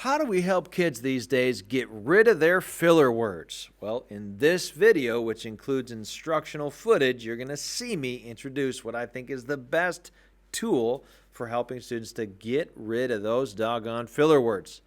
How do we help kids these days get rid of their filler words? Well, in this video, which includes instructional footage, you're going to see me introduce what I think is the best tool for helping students to get rid of those doggone filler words.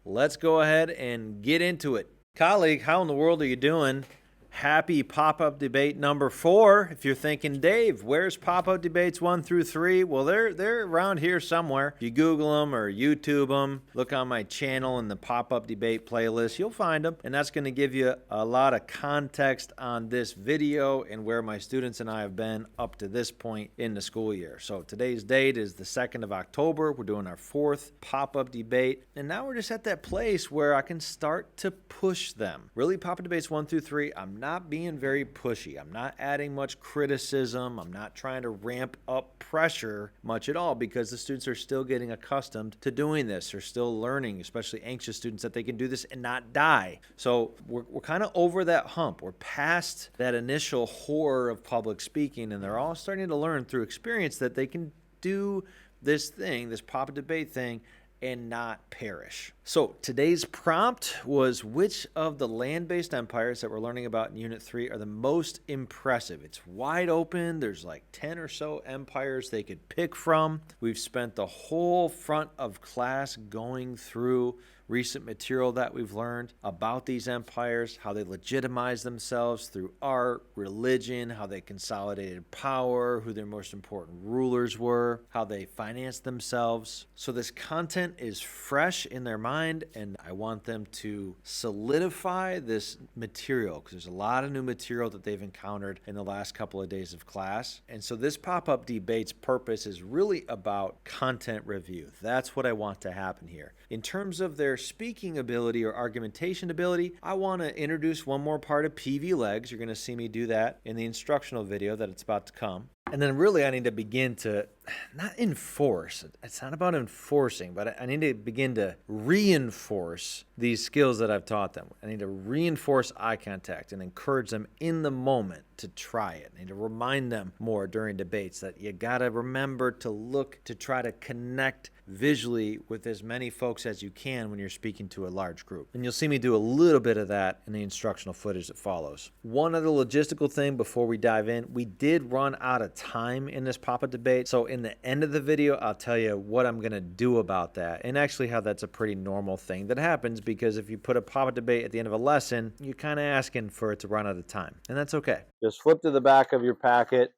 Let's go ahead and get into it. Colleague, how in the world are you doing? Happy pop-up debate number 4. If you're thinking, Dave, where's pop-up debates 1 through 3? Well, they're around here somewhere. If you Google them or YouTube them, look on my channel in the pop-up debate playlist, you'll find them. And that's going to give you a lot of context on this video and where my students and I have been up to this point in the school year. So today's date is the 2nd of October. We're doing our 4th pop-up debate. And now we're just at that place where I can start to push them. Really, pop-up debates 1 through 3, I'm not being very pushy. I'm not adding much criticism. I'm not trying to ramp up pressure much at all because the students are still getting accustomed to doing this. They're still learning, especially anxious students, that they can do this and not die. So we're kind of over that hump. We're past that initial horror of public speaking, and they're all starting to learn through experience that they can do this thing, this pop-up debate thing, and not perish. So today's prompt was, which of the land-based empires that we're learning about in Unit 3 are the most impressive? It's wide open. There's like 10 or so empires they could pick from. We've spent the whole front of class going through recent material that we've learned about these empires, how they legitimize themselves through art, religion, how they consolidated power, who their most important rulers were, how they financed themselves. So this content is fresh in their mind, and I want them to solidify this material because there's a lot of new material that they've encountered in the last couple of days of class. And so this pop-up debate's purpose is really about content review. That's what I want to happen here. In terms of their speaking ability or argumentation ability, I want to introduce one more part of PV legs. You're going to see me do that in the instructional video that it's about to come. And then really I need to begin to not enforce. It's not about enforcing, but I need to begin to reinforce these skills that I've taught them. I need to reinforce eye contact and encourage them in the moment to try it. I need to remind them more during debates that you got to remember to look to try to connect visually with as many folks as you can when you're speaking to a large group. And you'll see me do a little bit of that in the instructional footage that follows. One other logistical thing before we dive in, we did run out of time in this pop-up debate. So in the end of the video, I'll tell you what I'm going to do about that, and actually how that's a pretty normal thing that happens, because if you put a pop-up debate at the end of a lesson, you're kind of asking for it to run out of time, and that's okay. Just flip to the back of your packet,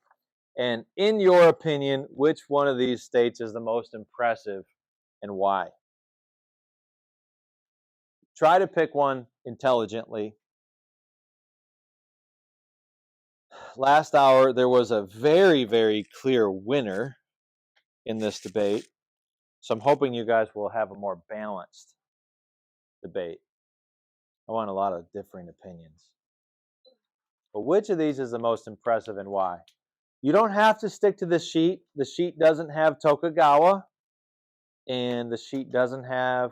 and in your opinion, which one of these states is the most impressive and why? Try to pick one intelligently. Last hour, there was a very, very clear winner in this debate. So I'm hoping you guys will have a more balanced debate. I want a lot of differing opinions. But which of these is the most impressive and why? You don't have to stick to the sheet. The sheet doesn't have Tokugawa, and the sheet doesn't have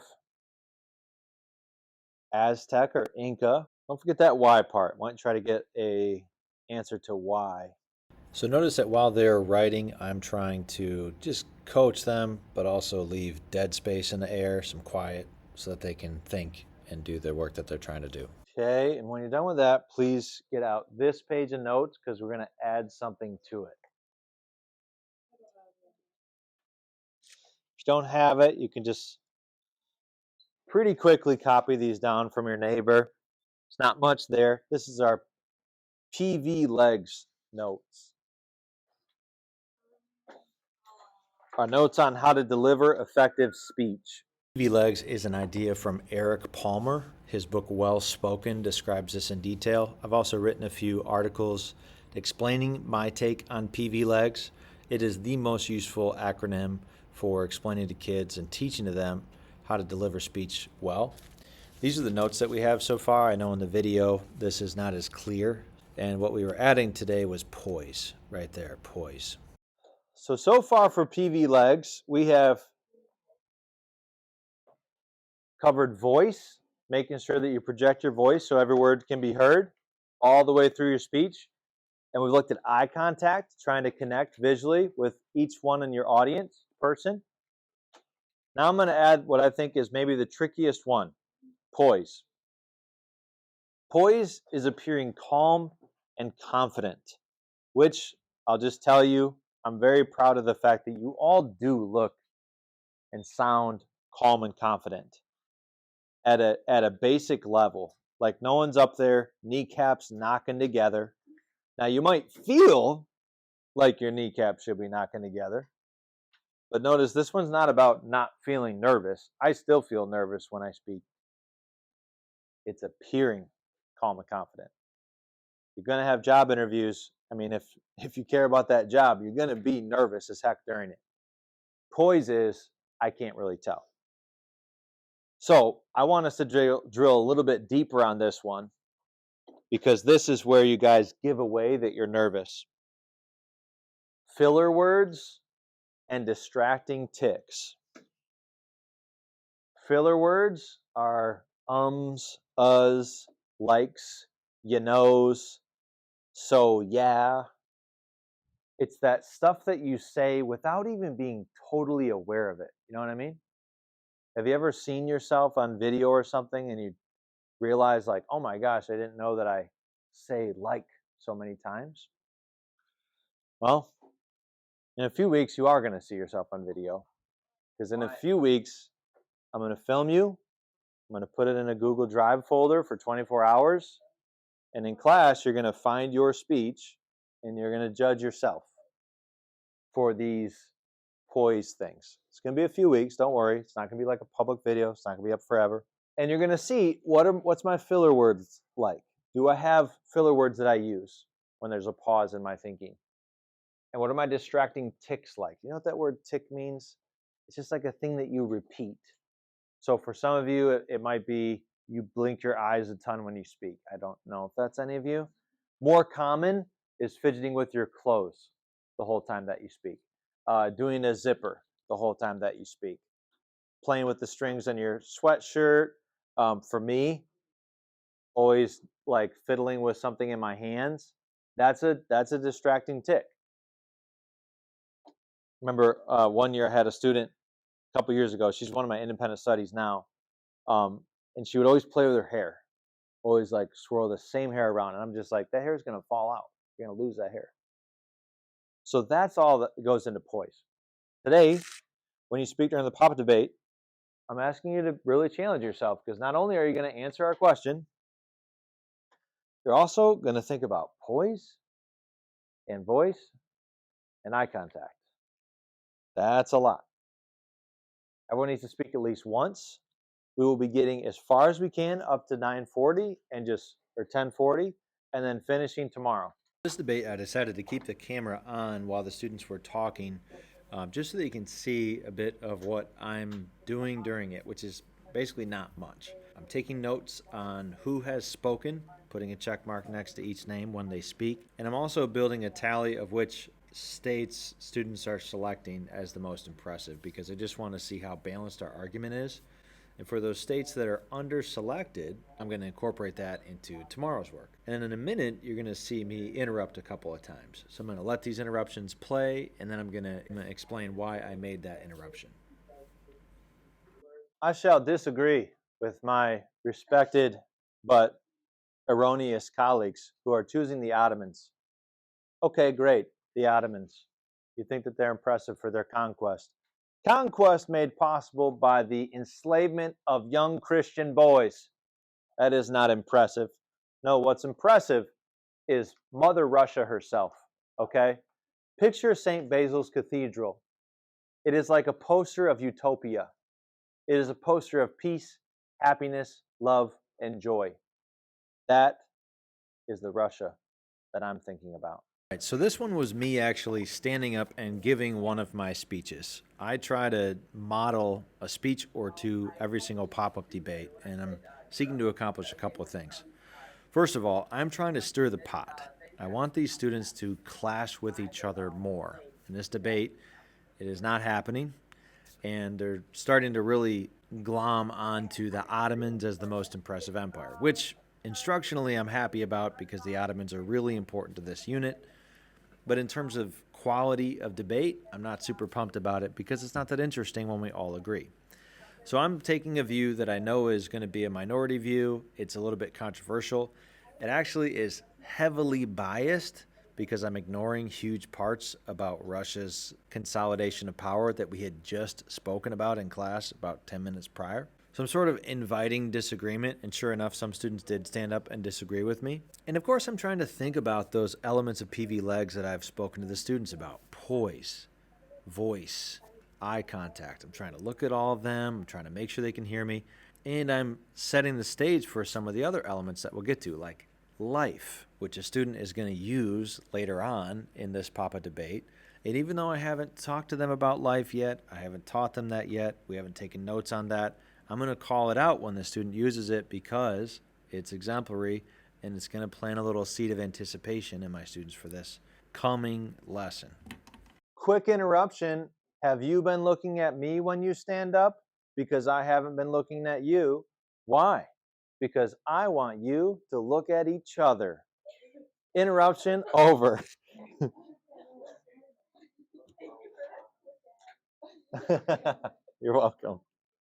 Aztec or Inca. Don't forget that why part. Why don't you try to get a answer to why? So notice that while they're writing, I'm trying to just coach them, but also leave dead space in the air, some quiet, so that they can think and do the work that they're trying to do. Okay, and when you're done with that, please get out this page of notes because we're going to add something to it. If you don't have it, you can just pretty quickly copy these down from your neighbor. It's not much there. This is our PV legs notes. Our notes on how to deliver effective speech. PV legs is an idea from Eric Palmer. His book Well Spoken describes this in detail. I've also written a few articles explaining my take on PV legs. It is the most useful acronym for explaining to kids and teaching to them how to deliver speech well. These are the notes that we have so far. I know in the video this is not as clear. And what we were adding today was poise, right there, poise. So far for PV legs, we have covered voice, making sure that you project your voice so every word can be heard all the way through your speech. And we've looked at eye contact, trying to connect visually with each one in your audience person. Now I'm going to add what I think is maybe the trickiest one, poise. Poise is appearing calm and confident, which I'll just tell you, I'm very proud of the fact that you all do look and sound calm and confident at a basic level. Like no one's up there, kneecaps knocking together. Now you might feel like your kneecaps should be knocking together, but notice this one's not about not feeling nervous. I still feel nervous when I speak. It's appearing calm and confident. You're going to have job interviews. I mean, if you care about that job, you're going to be nervous as heck during it. Poise is, I can't really tell. So I want us to drill a little bit deeper on this one, because this is where you guys give away that you're nervous. Filler words and distracting tics. Filler words are ums, uhs, likes, you knows, so yeah. It's that stuff that you say without even being totally aware of it. You know what I mean? Have you ever seen yourself on video or something and you realize like, oh my gosh, I didn't know that I say like so many times? Well, in a few weeks, you are going to see yourself on video, because in a few weeks, I'm going to film you. I'm going to put it in a Google Drive folder for 24 hours. And in class, you're going to find your speech and you're going to judge yourself for these poise things. It's going to be a few weeks. Don't worry. It's not going to be like a public video. It's not going to be up forever. And you're going to see what's my filler words like. Do I have filler words that I use when there's a pause in my thinking? And what are my distracting tics like? You know what that word tic means? It's just like a thing that you repeat. So for some of you, it might be you blink your eyes a ton when you speak. I don't know if that's any of you. More common is fidgeting with your clothes the whole time that you speak. Doing a zipper the whole time that you speak. Playing with the strings on your sweatshirt. For me, always like fiddling with something in my hands. That's a distracting tic. Remember one year I had a student a couple years ago. She's one of my independent studies now. And she would always play with her hair. Always like swirl the same hair around. And I'm just like, that hair is going to fall out. You're going to lose that hair. So that's all that goes into poise. Today, when you speak during the pop-up debate, I'm asking you to really challenge yourself, because not only are you going to answer our question, you're also going to think about poise and voice and eye contact. That's a lot. Everyone needs to speak at least once. We will be getting as far as we can up to 9:40 or 10:40, and then finishing tomorrow. This debate, I decided to keep the camera on while the students were talking, just so that you can see a bit of what I'm doing during it, which is basically not much. I'm taking notes on who has spoken, putting a check mark next to each name when they speak, and I'm also building a tally of which states students are selecting as the most impressive, because I just want to see how balanced our argument is. And for those states that are under-selected, I'm going to incorporate that into tomorrow's work. And in a minute, you're going to see me interrupt a couple of times. So I'm going to let these interruptions play, and then I'm going to explain why I made that interruption. I shall disagree with my respected but erroneous colleagues who are choosing the Ottomans. Okay, great, the Ottomans. You think that they're impressive for their conquest. Conquest made possible by the enslavement of young Christian boys. That is not impressive. No, what's impressive is Mother Russia herself, okay? Picture St. Basil's Cathedral. It is like a poster of utopia. It is a poster of peace, happiness, love, and joy. That is the Russia that I'm thinking about. Right, so this one was me actually standing up and giving one of my speeches. I try to model a speech or two every single pop-up debate, and I'm seeking to accomplish a couple of things. First of all, I'm trying to stir the pot. I want these students to clash with each other more. In this debate, it is not happening, and they're starting to really glom onto the Ottomans as the most impressive empire, which instructionally I'm happy about, because the Ottomans are really important to this unit. But in terms of quality of debate, I'm not super pumped about it because it's not that interesting when we all agree. So I'm taking a view that I know is going to be a minority view. It's a little bit controversial. It actually is heavily biased because I'm ignoring huge parts about Russia's consolidation of power that we had just spoken about in class about 10 minutes prior. So I'm sort of inviting disagreement, and sure enough, some students did stand up and disagree with me. And of course, I'm trying to think about those elements of PV legs that I've spoken to the students about. Poise, voice, eye contact. I'm trying to look at all of them. I'm trying to make sure they can hear me. And I'm setting the stage for some of the other elements that we'll get to, like life, which a student is going to use later on in this Papa debate. And even though I haven't talked to them about life yet, I haven't taught them that yet, we haven't taken notes on that, I'm going to call it out when the student uses it because it's exemplary and it's going to plant a little seed of anticipation in my students for this coming lesson. Quick interruption. Have you been looking at me when you stand up? Because I haven't been looking at you. Why? Because I want you to look at each other. Interruption over. You're welcome.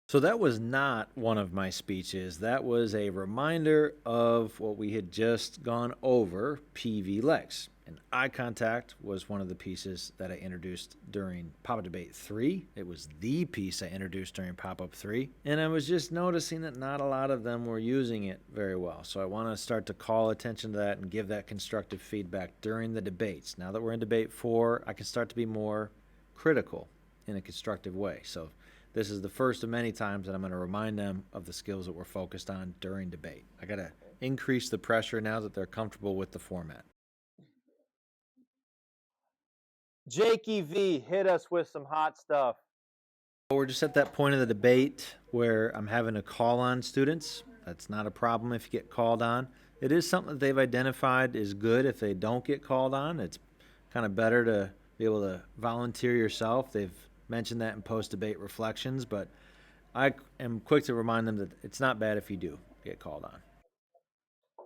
So that was not one of my speeches. That was a reminder of what we had just gone over, PV legs. And eye contact was one of the pieces that I introduced during Pop-Up Debate 3. It was the piece I introduced during Pop-Up 3. And I was just noticing that not a lot of them were using it very well. So I want to start to call attention to that and give that constructive feedback during the debates. Now that we're in Debate 4, I can start to be more critical in a constructive way. So this is the first of many times that I'm going to remind them of the skills that we're focused on during debate. I got to increase the pressure now that they're comfortable with the format. Jakey V, hit us with some hot stuff. We're just at that point of the debate where I'm having to call on students. That's not a problem if you get called on. It is something that they've identified is good if they don't get called on. It's kind of better to be able to volunteer yourself. They've mentioned that in post-debate reflections, but I am quick to remind them that it's not bad if you do get called on.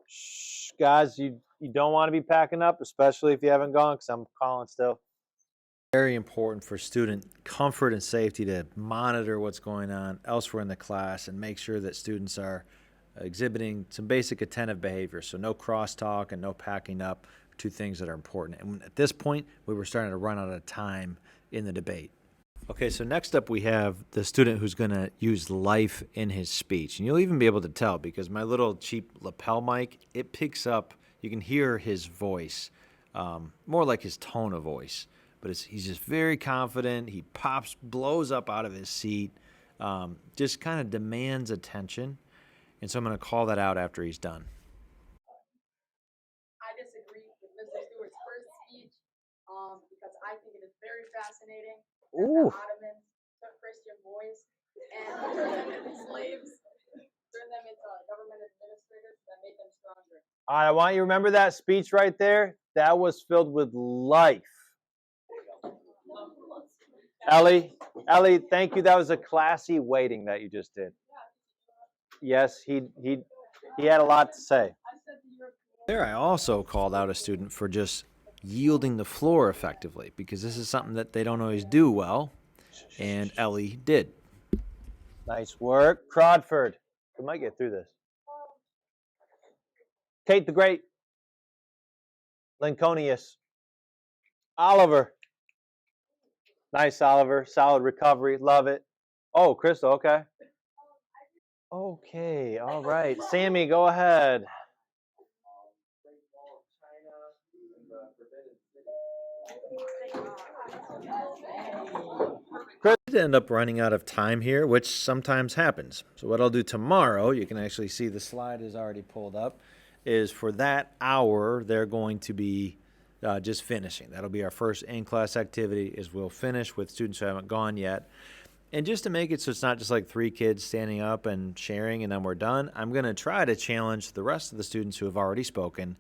Shh, guys, you don't want to be packing up, especially if you haven't gone, because I'm calling still. Very important for student comfort and safety to monitor what's going on elsewhere in the class and make sure that students are exhibiting some basic attentive behavior. So no crosstalk and no packing up, two things that are important. And at this point, we were starting to run out of time in the debate. Okay, so next up we have the student who's going to use life in his speech. And you'll even be able to tell because my little cheap lapel mic, it picks up, you can hear his voice, more like his tone of voice. But he's just very confident. He blows up out of his seat, just kind of demands attention. And so I'm going to call that out after he's done. I disagree with Mr. Stewart's first speech because I think it is very fascinating that the Ottomans took Christian boys and turned them into slaves, turned them into government administrators that made them stronger. All right, I want you to remember that speech right there. That was filled with life. Ellie, thank you. That was a classy waiting that you just did. Yes, he had a lot to say. There, I also called out a student for just yielding the floor effectively because this is something that they don't always do well, and Ellie did. Nice work. Crawford. We might get through this. Kate the Great. Lincolnius. Oliver. Nice, Oliver. Solid recovery. Love it. Oh, Crystal, okay. Okay, all right. Sammy, go ahead. Chris did end up running out of time here, which sometimes happens. So what I'll do tomorrow, you can actually see the slide is already pulled up, is for that hour, they're going to be just finishing. That'll be our first in-class activity is we'll finish with students who haven't gone yet. And just to make it so it's not just like 3 kids standing up and sharing and then we're done, I'm going to try to challenge the rest of the students who have already spoken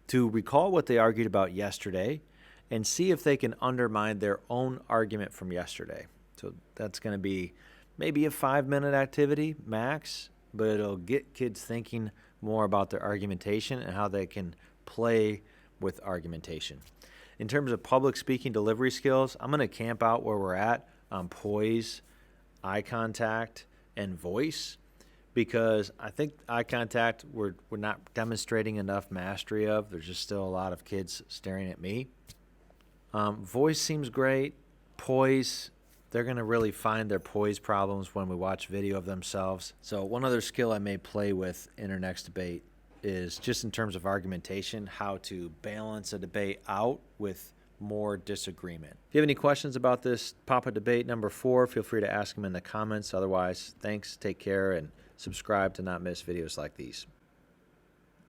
to recall what they argued about yesterday and see if they can undermine their own argument from yesterday. So that's going to be maybe a 5-minute activity max, but it'll get kids thinking more about their argumentation and how they can play with argumentation. In terms of public speaking delivery skills, I'm going to camp out where we're at on poise, eye contact, and voice, because I think eye contact we're not demonstrating enough mastery of. There's just still a lot of kids staring at me. Voice seems great. Poise, they're going to really find their poise problems when we watch video of themselves. So one other skill I may play with in our next debate is just in terms of argumentation, how to balance a debate out with more disagreement. If you have any questions about this pop-up debate number 4, feel free to ask them in the comments. Otherwise, thanks, take care, and subscribe to not miss videos like these.